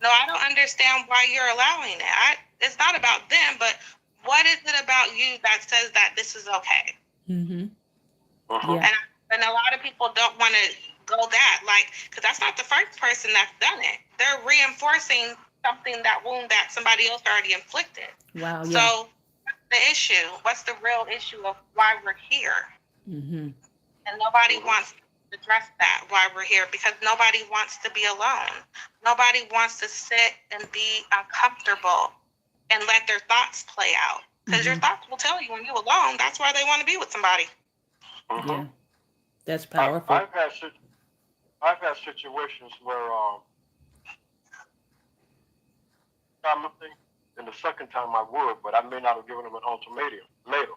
No, I don't understand why you're allowing it. It's not about them, but what is it about you that says that this is okay? Yeah. And a lot of people don't want to go that, like, because that's not the first person that's done it. They're reinforcing that wound that somebody else already inflicted. Wow. Yeah. So what's the issue? What's the real issue of why we're here? And nobody wants to address that, why we're here, because nobody wants to be alone. Nobody wants to sit and be uncomfortable and let their thoughts play out. Because your thoughts will tell you when you're alone, that's why they want to be with somebody. Yeah, that's powerful. I've had situations where and the second time I would, but I may not have given them an ultimatum later.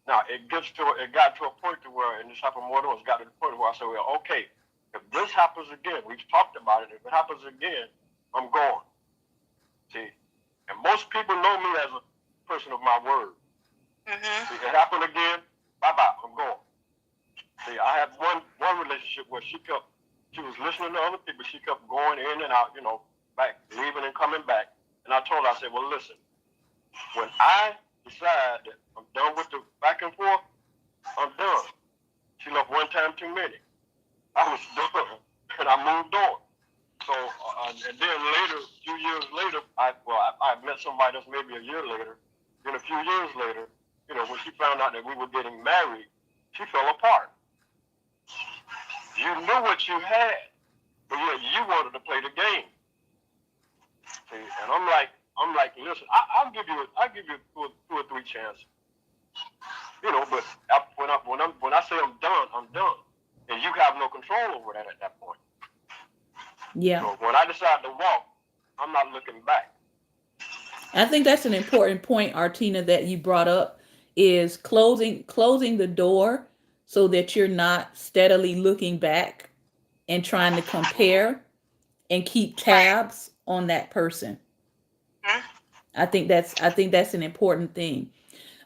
Now it got to a point to where, and this happened more than once, got to the point where I said, well, okay, if this happens again, we've talked about it. If it happens again, I'm gone. See, and most people know me as a person of my word. See, it happened again, bye-bye, I'm gone. See, I had one relationship where she was listening to other people. She kept going in and out, back, leaving and coming back. And I told her, I said, well, listen, when I decide that I'm done with the back and forth, I'm done. She left one time too many. I was done, and I moved on. So, and then later, a few years later, I met somebody else maybe a year later. Then a few years later, when she found out that we were getting married, she fell apart. You knew what you had, but yet you wanted to play the game. See, and I'm like, listen, I'll give you two or three chances. But when I say I'm done, and you have no control over that at that point. Yeah. So when I decide to walk, I'm not looking back. I think that's an important point, Arttina, that you brought up, is closing the door so that you're not steadily looking back and trying to compare and keep tabs on that person. I think that's an important thing.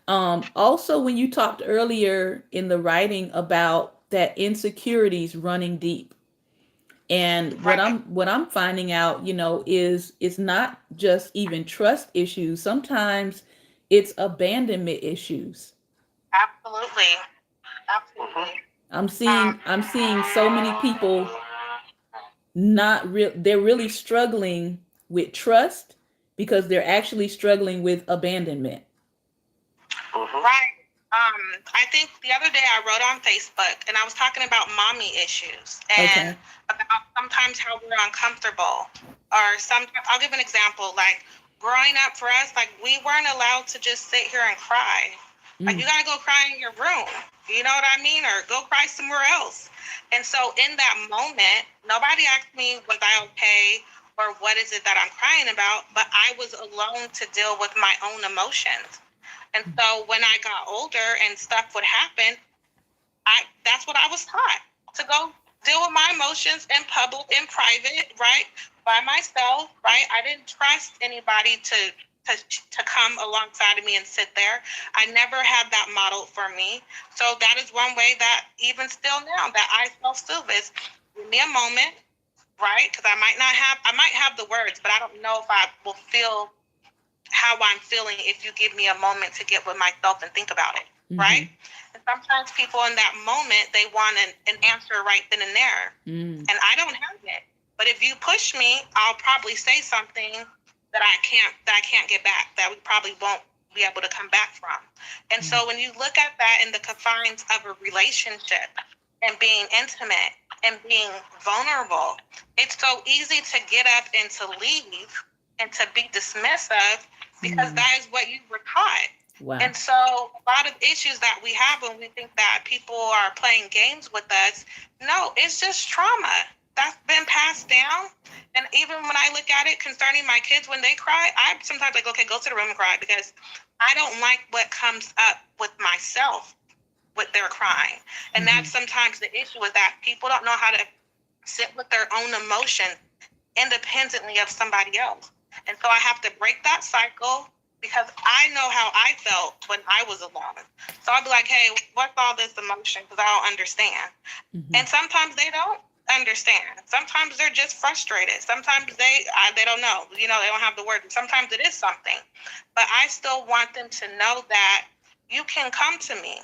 Also, when you talked earlier in the writing about that insecurities running deep, and what I'm finding out, is it's not just even trust issues. Sometimes it's abandonment issues. Absolutely. I'm seeing so many people they're really struggling with trust because they're actually struggling with abandonment. Right. I think the other day I wrote on Facebook, and I was talking about mommy issues and about sometimes how we're uncomfortable. Or sometimes, I'll give an example. Like, growing up for us, like, we weren't allowed to just sit here and cry. Like, you gotta go cry in your room. You know what I mean? Or go cry somewhere else. And so in that moment, nobody asked me, was I okay? Or what is it that I'm crying about? But I was alone to deal with my own emotions. And so when I got older and stuff would happen, that's what I was taught, to go deal with my emotions in public, in private, right? By myself, right? I didn't trust anybody to come alongside of me and sit there. I never had that model for me. So that is one way that even still now that I self-service, give me a moment, right? Because I might have the words, but I don't know if I will feel how I'm feeling if you give me a moment to get with myself and think about it, right? And sometimes people in that moment, they want an answer right then and there. And I don't have it. But if you push me, I'll probably say something that I can't get back, that we probably won't be able to come back from. And so when you look at that in the confines of a relationship and being intimate and being vulnerable, it's so easy to get up and to leave and to be dismissive because that is what you were taught. Wow. And so a lot of issues that we have when we think that people are playing games with us, no, it's just trauma that's been passed down. And even when I look at it concerning my kids, when they cry, I sometimes like, okay, go to the room and cry, because I don't like what comes up with myself with their crying. And that's sometimes the issue, is that people don't know how to sit with their own emotions independently of somebody else. And so I have to break that cycle, because I know how I felt when I was alone. So I'll be like, hey, what's all this emotion? Because I don't understand. And sometimes they don't understand. Sometimes they're just frustrated. Sometimes they don't know. You know, they don't have the word. Sometimes it is something. But I still want them to know that you can come to me.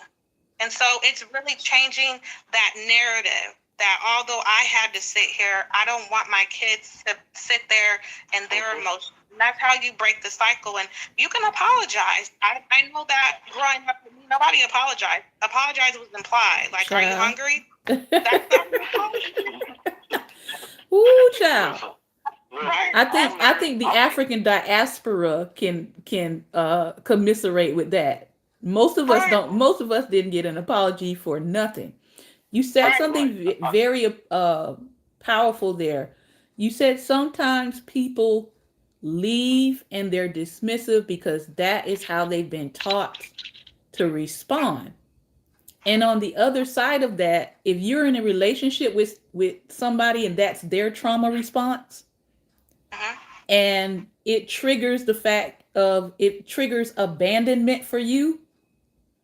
And so it's really changing that narrative, that although I had to sit here, I don't want my kids to sit there and their emotions. And that's how you break the cycle. And you can apologize. I know that growing up, nobody apologized. Apologize was implied. Like, child, are you hungry? That's not an apology. Ooh, child. I think the African diaspora can commiserate with that. Most of us don't. Most of us didn't get an apology for nothing. You said something very powerful there. You said sometimes people leave and they're dismissive because that is how they've been taught to respond. And on the other side of that, if you're in a relationship with somebody and that's their trauma response, and it triggers it triggers abandonment for you,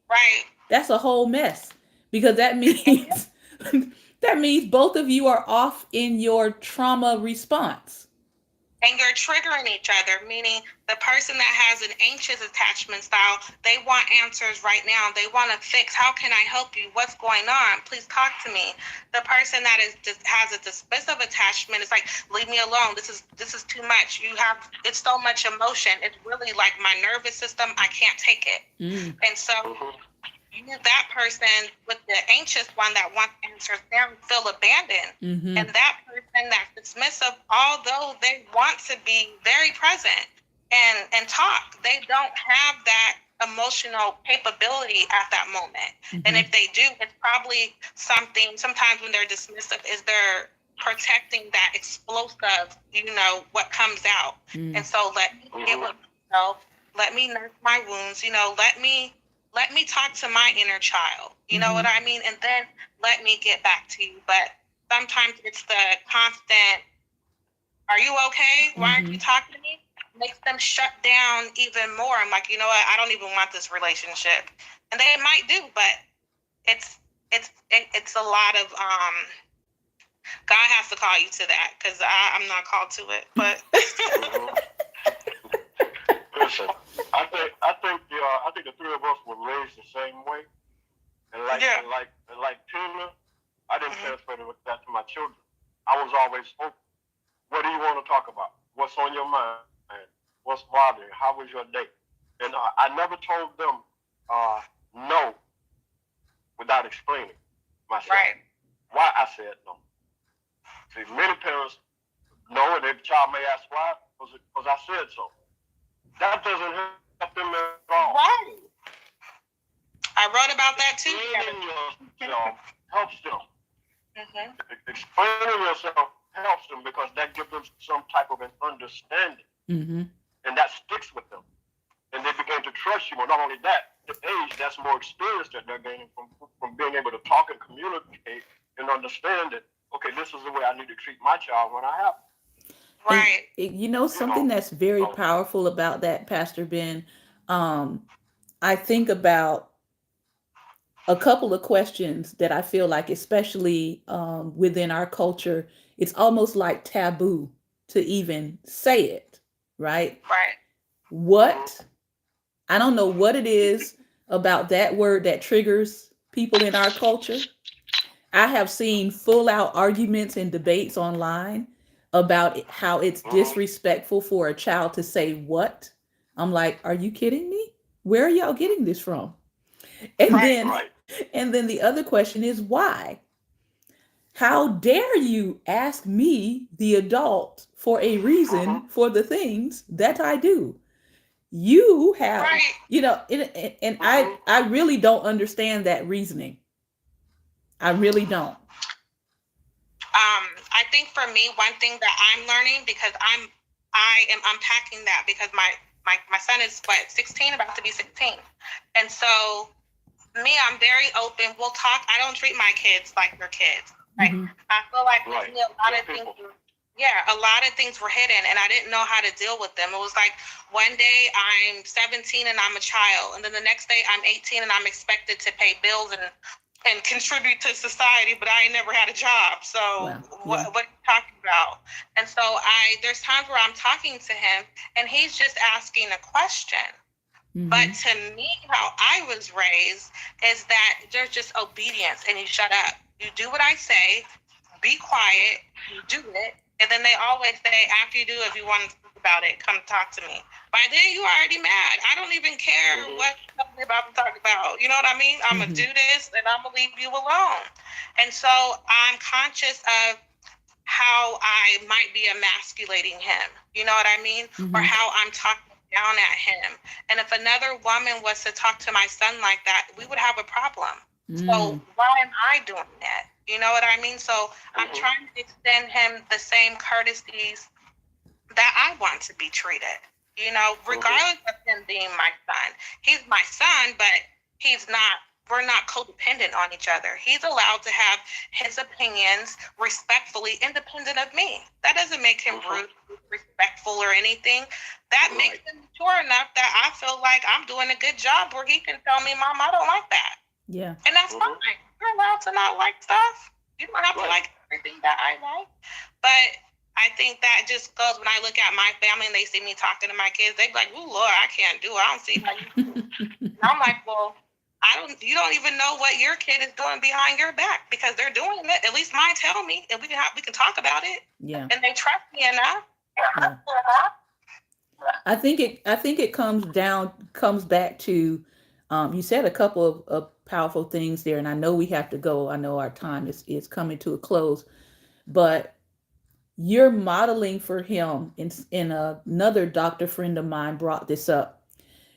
right? That's a whole mess, because that means that means both of you are off in your trauma response. And you're triggering each other, meaning the person that has an anxious attachment style, they want answers right now. They want to fix. How can I help you? What's going on? Please talk to me. The person that has a dismissive attachment is like, leave me alone. This is too much. It's so much emotion. It's really like my nervous system. I can't take it. And so that person with the anxious one that wants answers, they feel abandoned. And that person that's dismissive, although they want to be very present and talk, they don't have that emotional capability at that moment. And if they do, it's probably sometimes when they're dismissive, is they're protecting that explosive, what comes out. And so let me get with myself, let me nurse my wounds, let me talk to my inner child. You know what I mean? And then let me get back to you. But sometimes it's the constant, are you okay? Why aren't you talking to me? Makes them shut down even more. I'm like, you know what? I don't even want this relationship. And they might do, but it's a lot of, God has to call you to that, because I'm not called to it. But listen, I think the three of us were raised the same way, and like Tina, I didn't transfer that to my children. I was always open. What do you want to talk about? What's on your mind? What's bothering? How was your day? And I never told them no without explaining myself. Right. Why I said no. See, many parents know, and their child may ask why, because I said so. That doesn't help them at all. Right. I wrote about that too. Explaining yourself helps them. Explaining yourself helps them, because that gives them some type of an understanding. And that sticks with them. And they begin to trust you. But not only that, the age, that's more experience that they're gaining from being able to talk and communicate and understand that, okay, this is the way I need to treat my child when I have it. Right. And, something that's very powerful about that, Pastor Ben, I think about a couple of questions that I feel like, especially within our culture, it's almost like taboo to even say it, right? Right. What? I don't know what it is about that word that triggers people in our culture. I have seen full out arguments and debates online about how it's disrespectful for a child to say what. I'm like, are you kidding me? Where are y'all getting this from? And Right. then and then the other question is why? How dare you ask me, the adult, for a reason for the things that I do? You have, Right. and I really don't understand that reasoning. I really don't. I think for me, one thing that I'm learning, because I am unpacking that, because my son is what, 16, about to be 16. And so me, I'm very open. We'll talk. I don't treat my kids like they're kids. Like, Mm-hmm. I feel like Right. a lot of things. Yeah, a lot of things were hidden, and I didn't know how to deal with them. It was like one day I'm 17 and I'm a child, and then the next day I'm 18 and I'm expected to pay bills and contribute to society, but I ain't never had a job. So Wow. what Yeah. are you talking about? And so there's times where I'm talking to him, and he's just asking a question. But Mm-hmm. to me, how I was raised is that there's just obedience, and you shut up. You do what I say, be quiet, you do it. And then they always say, after you do it, if you want to talk about it, come talk to me. By then, you already mad. I don't even care what you're about to talk about. You know what I mean? I'm going to Mm-hmm. do this, and I'm going to leave you alone. And so I'm conscious of how I might be emasculating him. You know what I mean? Or Mm-hmm. how I'm talking down at him. And if another woman was to talk to my son like that, we would have a problem. So Mm. why am I doing that? You know what I mean? So I'm trying to extend him the same courtesies that I want to be treated. You know, regardless of him being my son. He's my son, but he's not, we're not codependent on each other. He's allowed to have his opinions respectfully, independent of me. That doesn't make him rude, respectful, or anything. That makes him mature enough that I feel like I'm doing a good job where he can tell me, Mom, I don't like that. Yeah. And that's fine. You're allowed to not like stuff. You don't have to like everything that I like. But I think that just goes, when I look at my family and they see me talking to my kids, they be like, "Oh Lord, I can't do it. I don't see how you do it." And I'm like, well, you don't even know what your kid is doing behind your back, because they're doing it. At least mine tell me, and we can talk about it. Yeah. And they trust me enough. Yeah. I think it comes back to you said a couple of powerful things there, and I know we have to go. I know our time is coming to a close, but you're modeling for him. In another doctor friend of mine brought this up.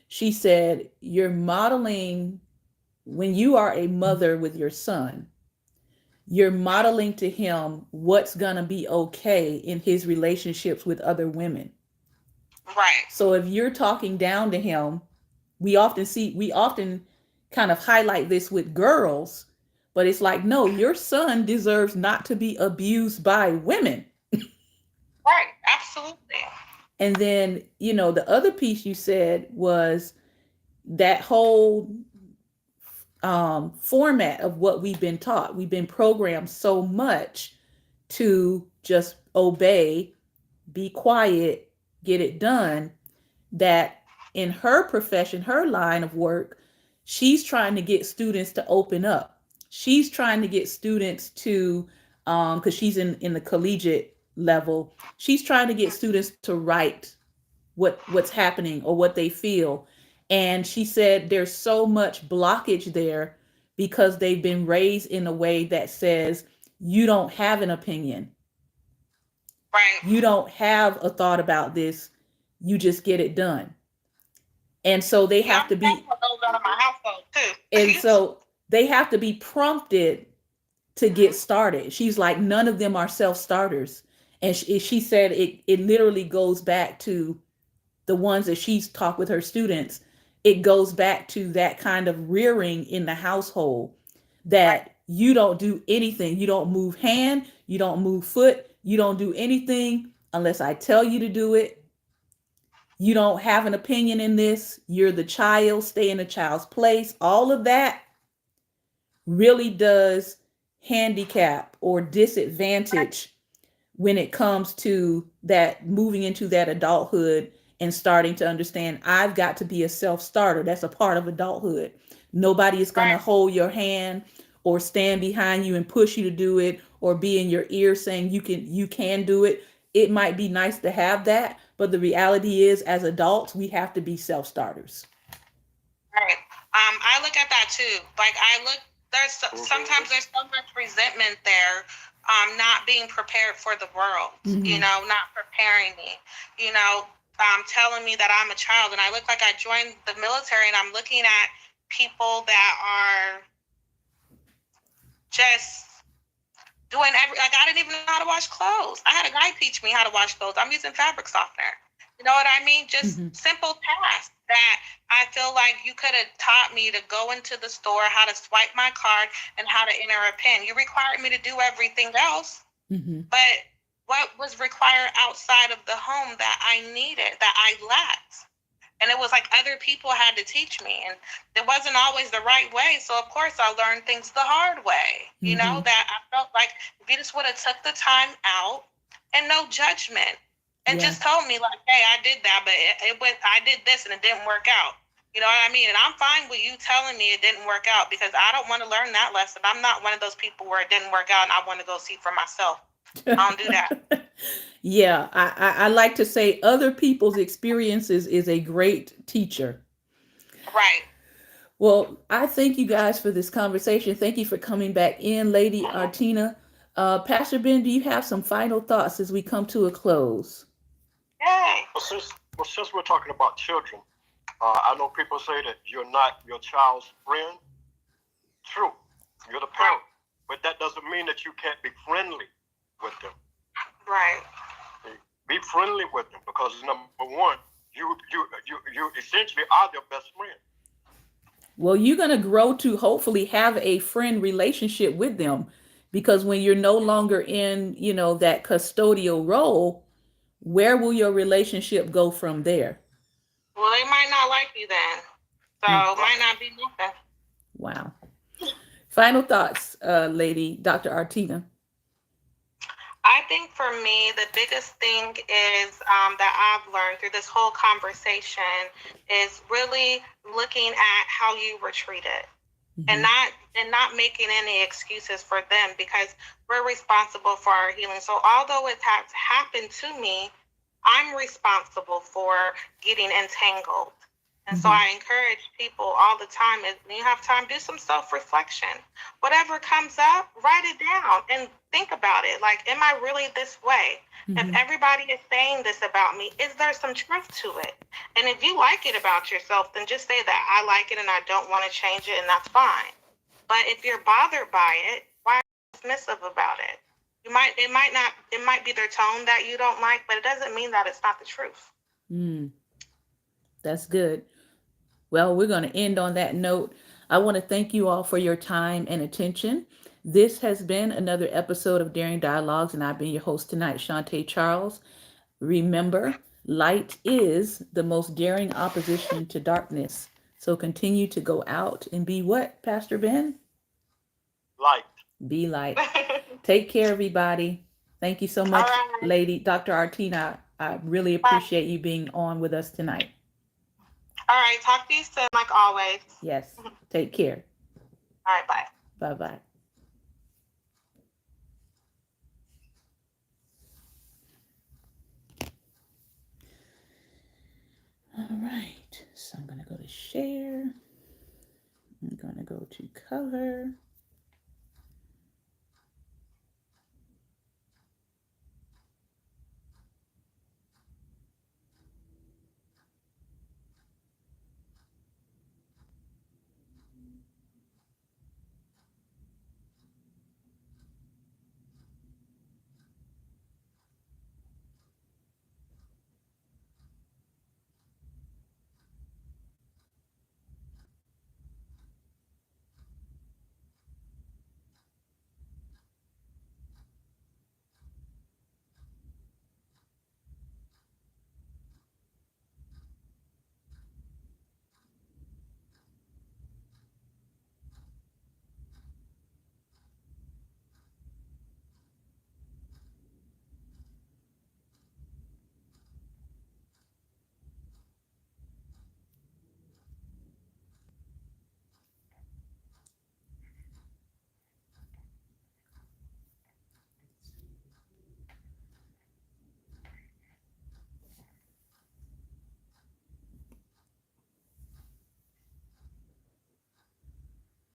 She said you're modeling when you are a mother with your son. You're modeling to him what's gonna be okay in his relationships with other women. Right. So if you're talking down to him, we often kind of highlight this with girls, but it's like, no, your son deserves not to be abused by women. Right. Absolutely. And then, the other piece you said was that whole format of what we've been taught. We've been programmed so much to just obey, be quiet, get it done, that in her profession, her line of work, she's trying to get students to open up. She's trying to get students to, because she's in the collegiate level, she's trying to get students to write what's happening or what they feel. And she said there's so much blockage there because they've been raised in a way that says you don't have an opinion, Right. you don't have a thought about this, you just get it done. And so they Yeah, have to I'm be thankful those out of my household and too. so they have to be prompted to get started. She's like, none of them are self-starters. And she said it literally goes back to the ones that she's taught with her students. It goes back to that kind of rearing in the household, that you don't do anything, you don't move hand, you don't move foot, you don't do anything unless I tell you to do it. You don't have an opinion in this, you're the child, stay in the child's place. All of that really does handicap or disadvantage when it comes to that moving into that adulthood and starting to understand I've got to be a self-starter. That's a part of adulthood. Nobody is going to Right. hold your hand or stand behind you and push you to do it or be in your ear saying you can do it. It might be nice to have that, but the reality is as adults, we have to be self-starters. Right. I look at that too. Like sometimes there's so much resentment there, not being prepared for the world, Mm-hmm. not preparing me, telling me that I'm a child and I look like I joined the military and I'm looking at people that are just doing like I didn't even know how to wash clothes. I had a guy teach me how to wash clothes. I'm using fabric softener. You know what I mean? Just Mm-hmm. simple tasks that I feel like you could have taught me to go into the store, how to swipe my card, and how to enter a pin. You required me to do everything else, Mm-hmm. but what was required outside of the home that I needed, that I lacked? And it was like other people had to teach me, and it wasn't always the right way. So of course I learned things the hard way, Mm-hmm. that I felt like if you just would have took the time out and no judgment and Yeah. just told me like, hey, I did that, but it went, I did this and it didn't work out. You know what I mean? And I'm fine with you telling me it didn't work out because I don't want to learn that lesson. I'm not one of those people where it didn't work out and I want to go see for myself. I don't do that. Yeah, I like to say other people's experiences is a great teacher. Right. Well, I thank you guys for this conversation. Thank you for coming back in, Lady Arttina. Pastor Ben, do you have some final thoughts as we come to a close? Yay. Since we're talking about children, I know people say that you're not your child's friend. True, you're the parent, but that doesn't mean that you can't be friendly with them. Right. Be friendly with them because number one, you essentially are their best friend. Well, you're going to grow to hopefully have a friend relationship with them because when you're no longer in, that custodial role, where will your relationship go from there? Well, they might not like you then. So Mm, it might not be nothing. wow. Final thoughts, Lady Dr. Artina. I think for me, the biggest thing is that I've learned through this whole conversation is really looking at how you were treated and Mm-hmm. not making any excuses for them because we're responsible for our healing. So although it has happened to me, I'm responsible for getting entangled. And so Mm-hmm. I encourage people all the time is when you have time, do some self-reflection. Whatever comes up, write it down and think about it. Like, am I really this way? If Mm-hmm. everybody is saying this about me, is there some truth to it? And if you like it about yourself, then just say that I like it and I don't want to change it, and that's fine. But if you're bothered by it, why are you dismissive about it? It might be their tone that you don't like, but it doesn't mean that it's not the truth. Mm, that's good. Well, we're going to end on that note. I want to thank you all for your time and attention. This has been another episode of Daring Dialogues, and I've been your host tonight, Shantae Charles. Remember, light is the most daring opposition to darkness. So continue to go out and be what, Pastor Ben? Light. Be light. Take care, everybody. Thank you so All much, right. Lady Dr. Artina. I really Bye. appreciate you being on with us tonight. All right. Talk to you soon, like always. Yes. Take care. All right. Bye. Bye bye. All right. So I'm going to go to share. I'm going to go to cover.